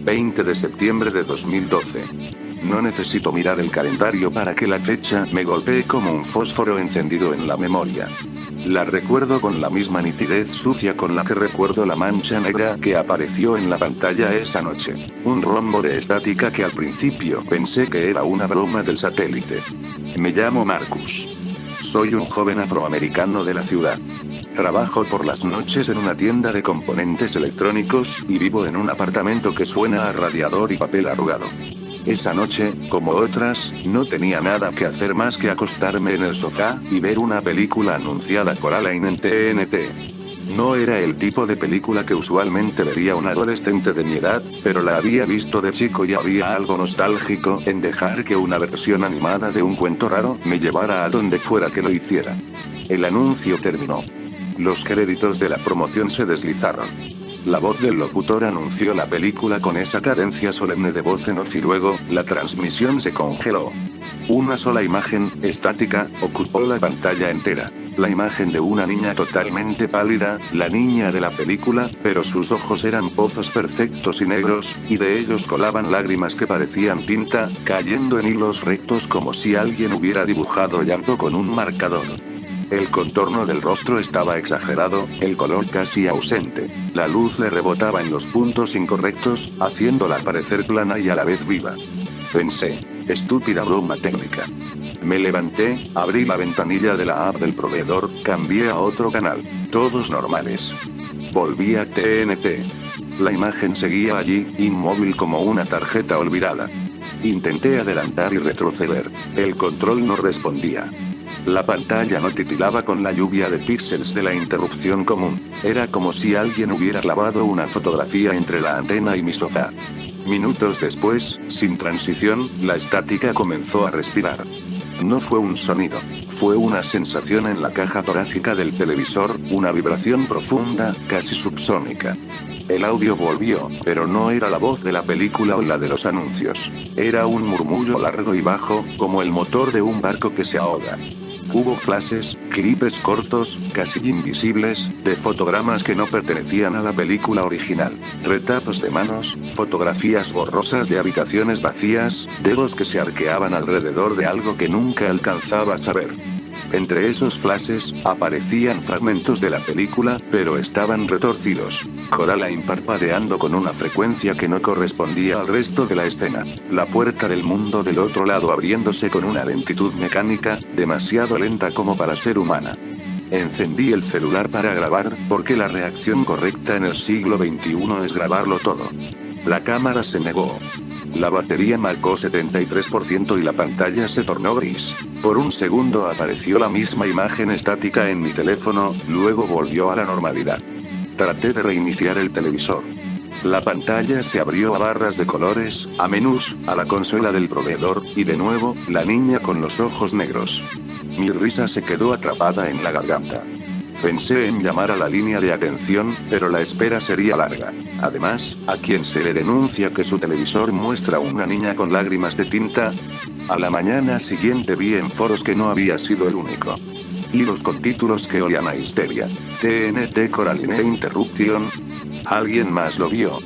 20 de septiembre de 2012. No necesito mirar el calendario para que la fecha me golpee como un fósforo encendido en la memoria. La recuerdo con la misma nitidez sucia con la que recuerdo la mancha negra que apareció en la pantalla esa noche. Un rombo de estática que al principio pensé que era una broma del satélite. Me llamo Marcus. Soy un joven afroamericano de la ciudad. Trabajo por las noches en una tienda de componentes electrónicos, y vivo en un apartamento que suena a radiador y papel arrugado. Esa noche, como otras, no tenía nada que hacer más que acostarme en el sofá y ver una película anunciada por Alain en TNT. No era el tipo de película que usualmente vería un adolescente de mi edad, pero la había visto de chico y había algo nostálgico en dejar que una versión animada de un cuento raro me llevara a donde fuera que lo hiciera. El anuncio terminó. Los créditos de la promoción se deslizaron. La voz del locutor anunció la película con esa cadencia solemne de voz en off y luego, la transmisión se congeló. Una sola imagen, estática, ocupó la pantalla entera. La imagen de una niña totalmente pálida, la niña de la película, pero sus ojos eran pozos perfectos y negros, y de ellos colaban lágrimas que parecían tinta, cayendo en hilos rectos como si alguien hubiera dibujado llanto con un marcador. El contorno del rostro estaba exagerado, el color casi ausente. La luz le rebotaba en los puntos incorrectos, haciéndola parecer plana y a la vez viva. Pensé, estúpida broma técnica. Me levanté, abrí la ventanilla de la app del proveedor, cambié a otro canal. Todos normales. Volví a TNT. La imagen seguía allí, inmóvil como una tarjeta olvidada. Intenté adelantar y retroceder. El control no respondía. La pantalla no titilaba con la lluvia de píxeles de la interrupción común. Era como si alguien hubiera clavado una fotografía entre la antena y mi sofá. Minutos después, sin transición, la estática comenzó a respirar. No fue un sonido. Fue una sensación en la caja torácica del televisor, una vibración profunda, casi subsónica. El audio volvió, pero no era la voz de la película o la de los anuncios. Era un murmullo largo y bajo, como el motor de un barco que se ahoga. Hubo flashes, clips cortos, casi invisibles, de fotogramas que no pertenecían a la película original. Retazos de manos, fotografías borrosas de habitaciones vacías, dedos que se arqueaban alrededor de algo que nunca alcanzaba a ver. Entre esos flashes, aparecían fragmentos de la película, pero estaban retorcidos. Coraline parpadeando con una frecuencia que no correspondía al resto de la escena. La puerta del mundo del otro lado abriéndose con una lentitud mecánica, demasiado lenta como para ser humana. Encendí el celular para grabar, porque la reacción correcta en el siglo XXI es grabarlo todo. La cámara se negó. La batería marcó 73% y la pantalla se tornó gris. Por un segundo apareció la misma imagen estática en mi teléfono, luego volvió a la normalidad. Traté de reiniciar el televisor. La pantalla se abrió a barras de colores, a menús, a la consola del proveedor, y de nuevo, la niña con los ojos negros. Mi risa se quedó atrapada en la garganta. Pensé en llamar a la línea de atención, pero la espera sería larga. Además, ¿a quién se le denuncia que su televisor muestra una niña con lágrimas de tinta? A la mañana siguiente vi en foros que no había sido el único. Hilos con títulos que olían a histeria. TNT Coraline Interruption. ¿Alguien más lo vio?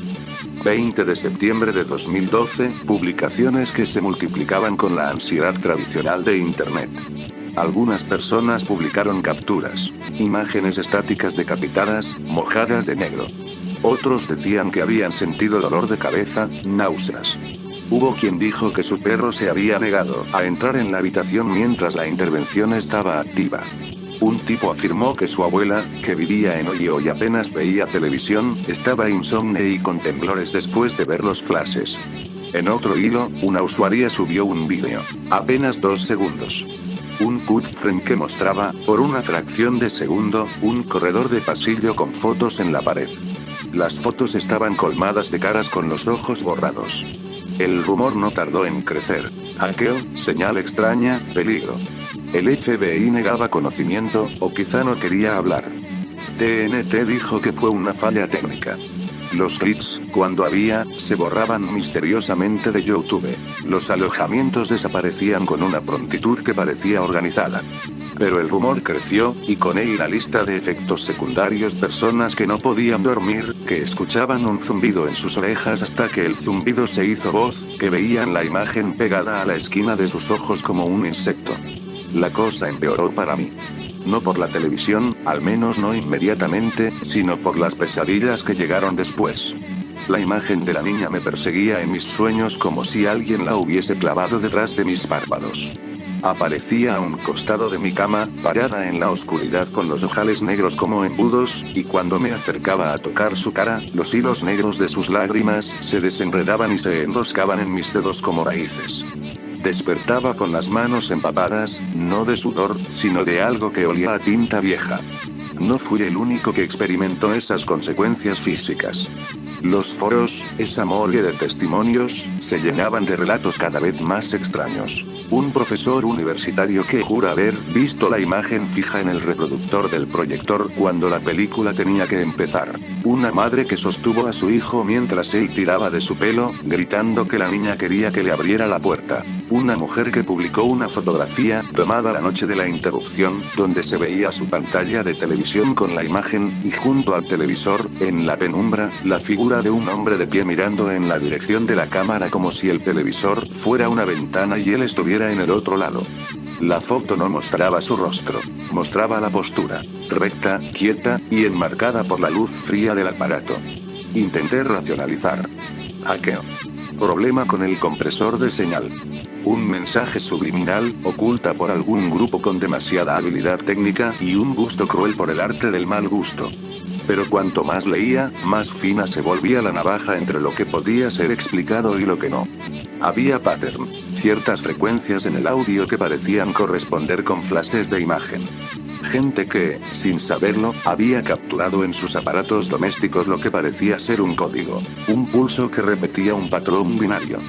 20 de septiembre de 2012, publicaciones que se multiplicaban con la ansiedad tradicional de Internet. Algunas personas publicaron capturas, imágenes estáticas decapitadas, mojadas de negro. Otros decían que habían sentido dolor de cabeza, náuseas. Hubo quien dijo que su perro se había negado a entrar en la habitación mientras la intervención estaba activa. Un tipo afirmó que su abuela, que vivía en Ohio y apenas veía televisión, estaba insomne y con temblores después de ver los flashes. En otro hilo, una usuaria subió un vídeo, apenas 2 segundos. Un cutscene que mostraba, por una fracción de segundo, un corredor de pasillo con fotos en la pared. Las fotos estaban colmadas de caras con los ojos borrados. El rumor no tardó en crecer. Hackeo, señal extraña, peligro. El FBI negaba conocimiento, o quizá no quería hablar. TNT dijo que fue una falla técnica. Los clics, cuando había, se borraban misteriosamente de YouTube. Los alojamientos desaparecían con una prontitud que parecía organizada. Pero el rumor creció, y con él la lista de efectos secundarios: personas que no podían dormir, que escuchaban un zumbido en sus orejas hasta que el zumbido se hizo voz, que veían la imagen pegada a la esquina de sus ojos como un insecto. La cosa empeoró para mí. No por la televisión, al menos no inmediatamente, sino por las pesadillas que llegaron después. La imagen de la niña me perseguía en mis sueños como si alguien la hubiese clavado detrás de mis párpados. Aparecía a un costado de mi cama, parada en la oscuridad con los ojales negros como embudos, y cuando me acercaba a tocar su cara, los hilos negros de sus lágrimas se desenredaban y se enroscaban en mis dedos como raíces. Despertaba con las manos empapadas, no de sudor, sino de algo que olía a tinta vieja. No fui el único que experimentó esas consecuencias físicas. Los foros, esa morgue de testimonios, se llenaban de relatos cada vez más extraños. Un profesor universitario que jura haber visto la imagen fija en el reproductor del proyector cuando la película tenía que empezar. Una madre que sostuvo a su hijo mientras él tiraba de su pelo, gritando que la niña quería que le abriera la puerta. Una mujer que publicó una fotografía, tomada la noche de la interrupción, donde se veía su pantalla de televisión con la imagen, y junto al televisor, en la penumbra, la figura de un hombre de pie mirando en la dirección de la cámara como si el televisor fuera una ventana y él estuviera en el otro lado. La foto no mostraba su rostro, mostraba la postura, recta, quieta, y enmarcada por la luz fría del aparato. Intenté racionalizar. Hackeo. Problema con el compresor de señal. Un mensaje subliminal, oculta por algún grupo con demasiada habilidad técnica y un gusto cruel por el arte del mal gusto. Pero cuanto más leía, más fina se volvía la navaja entre lo que podía ser explicado y lo que no. Había pattern, ciertas frecuencias en el audio que parecían corresponder con flashes de imagen. Gente que, sin saberlo, había capturado en sus aparatos domésticos lo que parecía ser un código. Un pulso que repetía un patrón binario.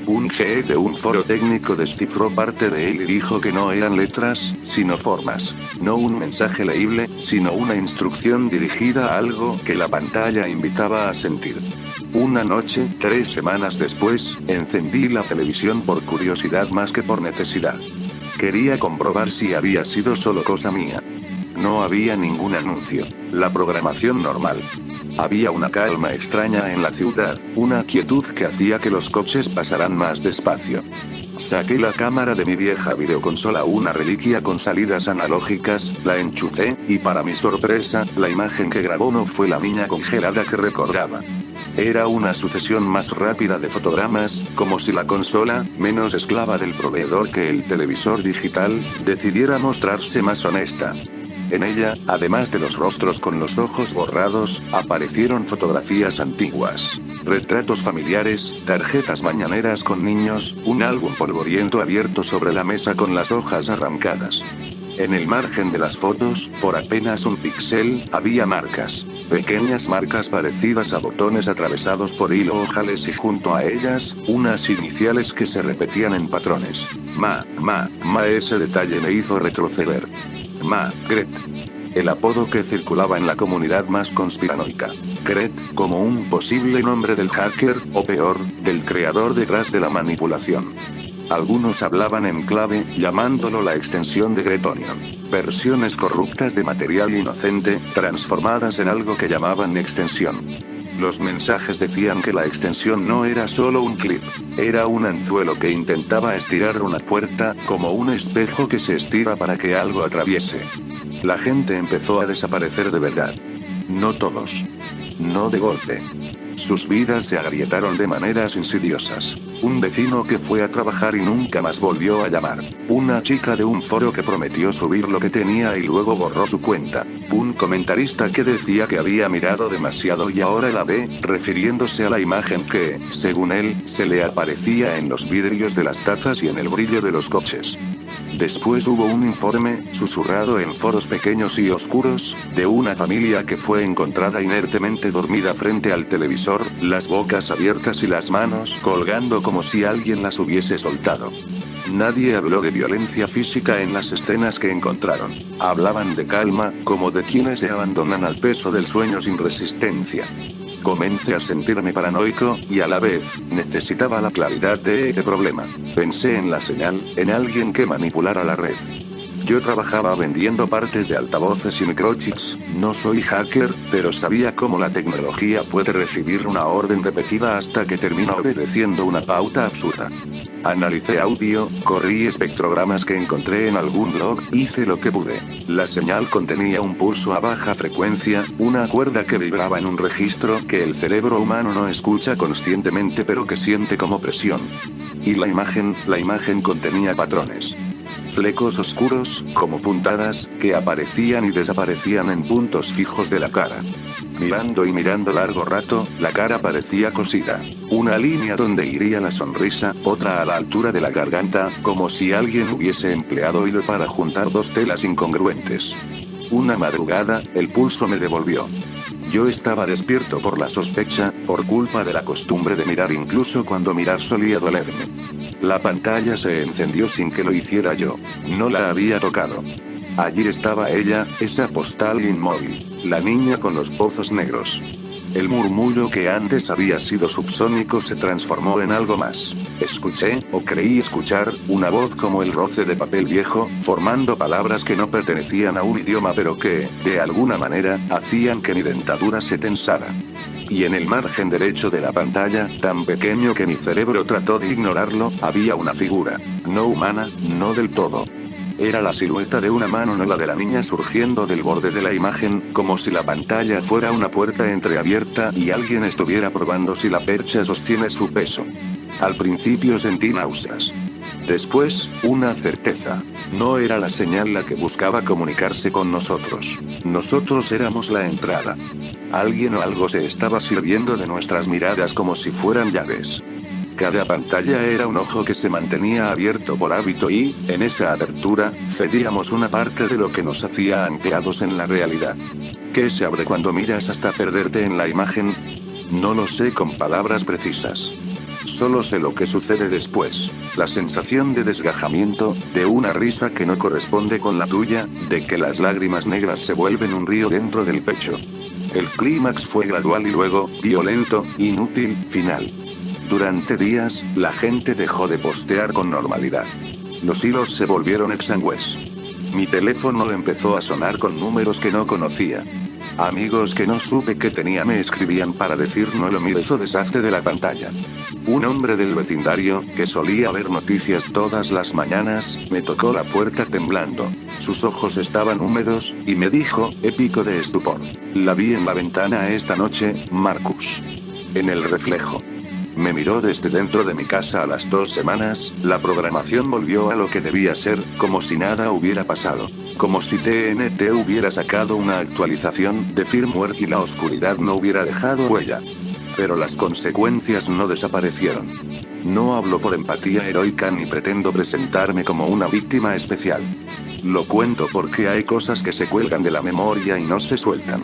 Un GE de un foro técnico descifró parte de él y dijo que no eran letras, sino formas. No un mensaje leíble, sino una instrucción dirigida a algo que la pantalla invitaba a sentir. Una noche, 3 semanas después, encendí la televisión por curiosidad más que por necesidad. Quería comprobar si había sido solo cosa mía. No había ningún anuncio. La programación normal. Había una calma extraña en la ciudad, una quietud que hacía que los coches pasaran más despacio. Saqué la cámara de mi vieja videoconsola, una reliquia con salidas analógicas, la enchufé, y para mi sorpresa, la imagen que grabó no fue la niña congelada que recordaba. Era una sucesión más rápida de fotogramas, como si la consola, menos esclava del proveedor que el televisor digital, decidiera mostrarse más honesta. En ella, además de los rostros con los ojos borrados, aparecieron fotografías antiguas, retratos familiares, tarjetas mañaneras con niños, un álbum polvoriento abierto sobre la mesa con las hojas arrancadas. En el margen de las fotos, por apenas un píxel, había marcas. Pequeñas marcas parecidas a botones atravesados por hilo ojales y junto a ellas, unas iniciales que se repetían en patrones. Ese detalle me hizo retroceder. Gret. El apodo que circulaba en la comunidad más conspiranoica. Gret, como un posible nombre del hacker, o peor, del creador detrás de la manipulación. Algunos hablaban en clave, llamándolo la extensión de Gretonion. Versiones corruptas de material inocente, transformadas en algo que llamaban extensión. Los mensajes decían que la extensión no era solo un clip. Era un anzuelo que intentaba estirar una puerta, como un espejo que se estira para que algo atraviese. La gente empezó a desaparecer de verdad. No todos. No de golpe. Sus vidas se agrietaron de maneras insidiosas. Un vecino que fue a trabajar y nunca más volvió a llamar. Una chica de un foro que prometió subir lo que tenía y luego borró su cuenta. Un comentarista que decía que había mirado demasiado y ahora la ve, refiriéndose a la imagen que, según él, se le aparecía en los vidrios de las tazas y en el brillo de los coches. Después hubo un informe, susurrado en foros pequeños y oscuros, de una familia que fue encontrada inertemente dormida frente al televisor, las bocas abiertas y las manos colgando como si alguien las hubiese soltado. Nadie habló de violencia física en las escenas que encontraron. Hablaban de calma, como de quienes se abandonan al peso del sueño sin resistencia. Comencé a sentirme paranoico, y a la vez, necesitaba la claridad de este problema. Pensé en la señal, en alguien que manipulara la red. Yo trabajaba vendiendo partes de altavoces y microchips, no soy hacker, pero sabía cómo la tecnología puede recibir una orden repetida hasta que termina obedeciendo una pauta absurda. Analicé audio, corrí espectrogramas que encontré en algún blog, hice lo que pude. La señal contenía un pulso a baja frecuencia, una cuerda que vibraba en un registro que el cerebro humano no escucha conscientemente pero que siente como presión. Y la imagen contenía patrones. Flecos oscuros, como puntadas, que aparecían y desaparecían en puntos fijos de la cara. Mirando y mirando largo rato, la cara parecía cosida. Una línea donde iría la sonrisa, otra a la altura de la garganta, como si alguien hubiese empleado hilo para juntar dos telas incongruentes. Una madrugada, el pulso me devolvió. Yo estaba despierto por la sospecha, por culpa de la costumbre de mirar incluso cuando mirar solía dolerme. La pantalla se encendió sin que lo hiciera yo. No la había tocado. Allí estaba ella, esa postal inmóvil. La niña con los pozos negros. El murmullo que antes había sido subsónico se transformó en algo más. Escuché, o creí escuchar, una voz como el roce de papel viejo, formando palabras que no pertenecían a un idioma pero que, de alguna manera, hacían que mi dentadura se tensara. Y en el margen derecho de la pantalla, tan pequeño que mi cerebro trató de ignorarlo, había una figura. No humana, no del todo. Era la silueta de una mano, no la de la niña, surgiendo del borde de la imagen, como si la pantalla fuera una puerta entreabierta y alguien estuviera probando si la percha sostiene su peso. Al principio sentí náuseas. Después, una certeza. No era la señal la que buscaba comunicarse con nosotros. Nosotros éramos la entrada. Alguien o algo se estaba sirviendo de nuestras miradas como si fueran llaves. Cada pantalla era un ojo que se mantenía abierto por hábito y, en esa abertura, cedíamos una parte de lo que nos hacía anclados en la realidad. ¿Qué se abre cuando miras hasta perderte en la imagen? No lo sé con palabras precisas. Solo sé lo que sucede después. La sensación de desgajamiento, de una risa que no corresponde con la tuya, de que las lágrimas negras se vuelven un río dentro del pecho. El clímax fue gradual y luego, violento, inútil, final. Durante días, la gente dejó de postear con normalidad. Los hilos se volvieron exangües. Mi teléfono empezó a sonar con números que no conocía. Amigos que no supe que tenía me escribían para decir no lo mires o deshazte de la pantalla. Un hombre del vecindario, que solía ver noticias todas las mañanas, me tocó la puerta temblando. Sus ojos estaban húmedos, y me dijo, épico de estupor: la vi en la ventana esta noche, Marcus. En el reflejo. Me miró desde dentro de mi casa a las 2 semanas, la programación volvió a lo que debía ser, como si nada hubiera pasado. Como si TNT hubiera sacado una actualización de firmware y la oscuridad no hubiera dejado huella. Pero las consecuencias no desaparecieron. No hablo por empatía heroica ni pretendo presentarme como una víctima especial. Lo cuento porque hay cosas que se cuelgan de la memoria y no se sueltan.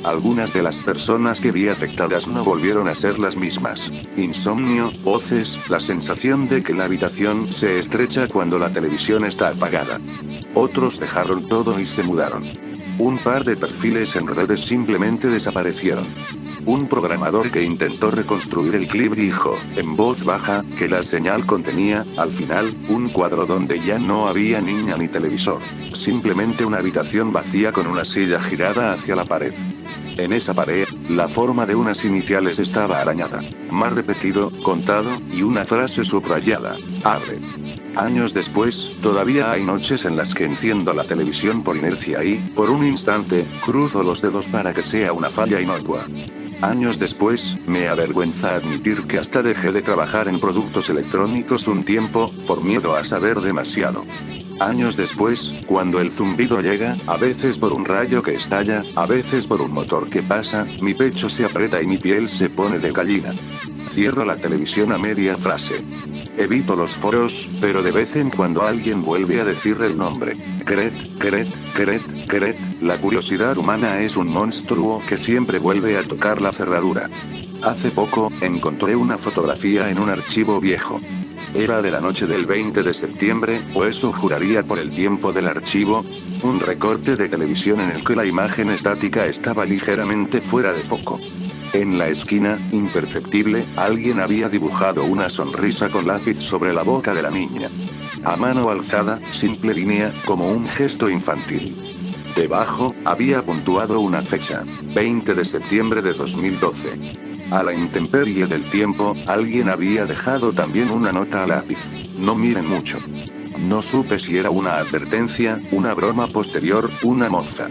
Algunas de las personas que vi afectadas no volvieron a ser las mismas. Insomnio, voces, la sensación de que la habitación se estrecha cuando la televisión está apagada. Otros dejaron todo y se mudaron. Un par de perfiles en redes simplemente desaparecieron. Un programador que intentó reconstruir el clip dijo, en voz baja, que la señal contenía, al final, un cuadro donde ya no había niña ni televisor. Simplemente una habitación vacía con una silla girada hacia la pared. En esa pared, la forma de unas iniciales estaba arañada. Más repetido, contado, y una frase subrayada. Abre. Años después, todavía hay noches en las que enciendo la televisión por inercia y, por un instante, cruzo los dedos para que sea una falla inocua. Años después, me avergüenza admitir que hasta dejé de trabajar en productos electrónicos un tiempo, por miedo a saber demasiado. Años después, cuando el zumbido llega, a veces por un rayo que estalla, a veces por un motor que pasa, mi pecho se aprieta y mi piel se pone de gallina. Cierro la televisión a media frase. Evito los foros, pero de vez en cuando alguien vuelve a decir el nombre. Kret. La curiosidad humana es un monstruo que siempre vuelve a tocar la cerradura. Hace poco, encontré una fotografía en un archivo viejo. Era de la noche del 20 de septiembre, o eso juraría por el tiempo del archivo. Un recorte de televisión en el que la imagen estática estaba ligeramente fuera de foco. En la esquina, imperceptible, alguien había dibujado una sonrisa con lápiz sobre la boca de la niña. A mano alzada, simple línea, como un gesto infantil. Debajo, había puntuado una fecha. 20 de septiembre de 2012. A la intemperie del tiempo, alguien había dejado también una nota a lápiz. No miren mucho. No supe si era una advertencia, una broma posterior, una mofa.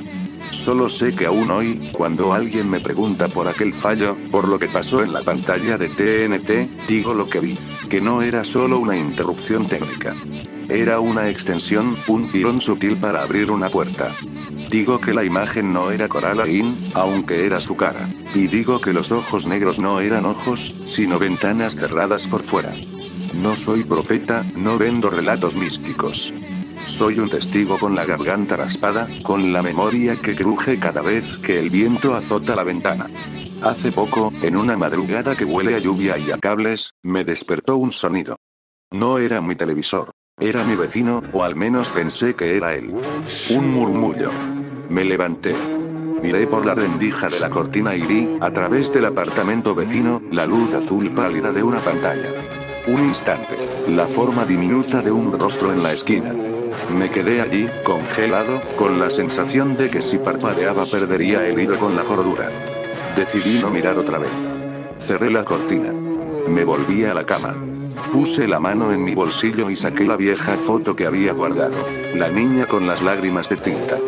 Solo sé que aún hoy, cuando alguien me pregunta por aquel fallo, por lo que pasó en la pantalla de TNT, digo lo que vi. Que no era solo una interrupción técnica. Era una extensión, un tirón sutil para abrir una puerta. Digo que la imagen no era Coraline, aunque era su cara. Y digo que los ojos negros no eran ojos, sino ventanas cerradas por fuera. No soy profeta, no vendo relatos místicos. Soy un testigo con la garganta raspada, con la memoria que cruje cada vez que el viento azota la ventana. Hace poco, en una madrugada que huele a lluvia y a cables, me despertó un sonido. No era mi televisor. Era mi vecino, o al menos pensé que era él. Un murmullo. Me levanté. Miré por la rendija de la cortina y vi, a través del apartamento vecino, la luz azul pálida de una pantalla. Un instante. La forma diminuta de un rostro en la esquina. Me quedé allí, congelado, con la sensación de que si parpadeaba perdería el hilo con la cordura. Decidí no mirar otra vez. Cerré la cortina. Me volví a la cama. Puse la mano en mi bolsillo y saqué la vieja foto que había guardado. La niña con las lágrimas de tinta.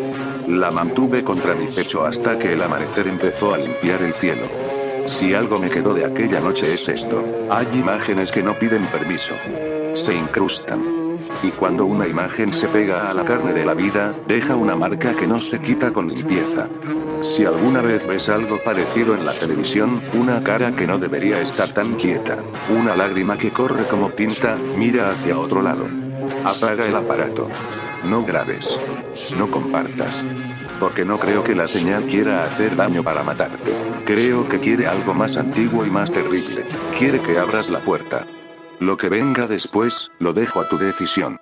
La mantuve contra mi pecho hasta que el amanecer empezó a limpiar el cielo. Si algo me quedó de aquella noche es esto. Hay imágenes que no piden permiso. Se incrustan. Y cuando una imagen se pega a la carne de la vida, deja una marca que no se quita con limpieza. Si alguna vez ves algo parecido en la televisión, una cara que no debería estar tan quieta, una lágrima que corre como tinta, mira hacia otro lado. Apaga el aparato. No grabes. No compartas. Porque no creo que la señal quiera hacer daño para matarte. Creo que quiere algo más antiguo y más terrible. Quiere que abras la puerta. Lo que venga después, lo dejo a tu decisión.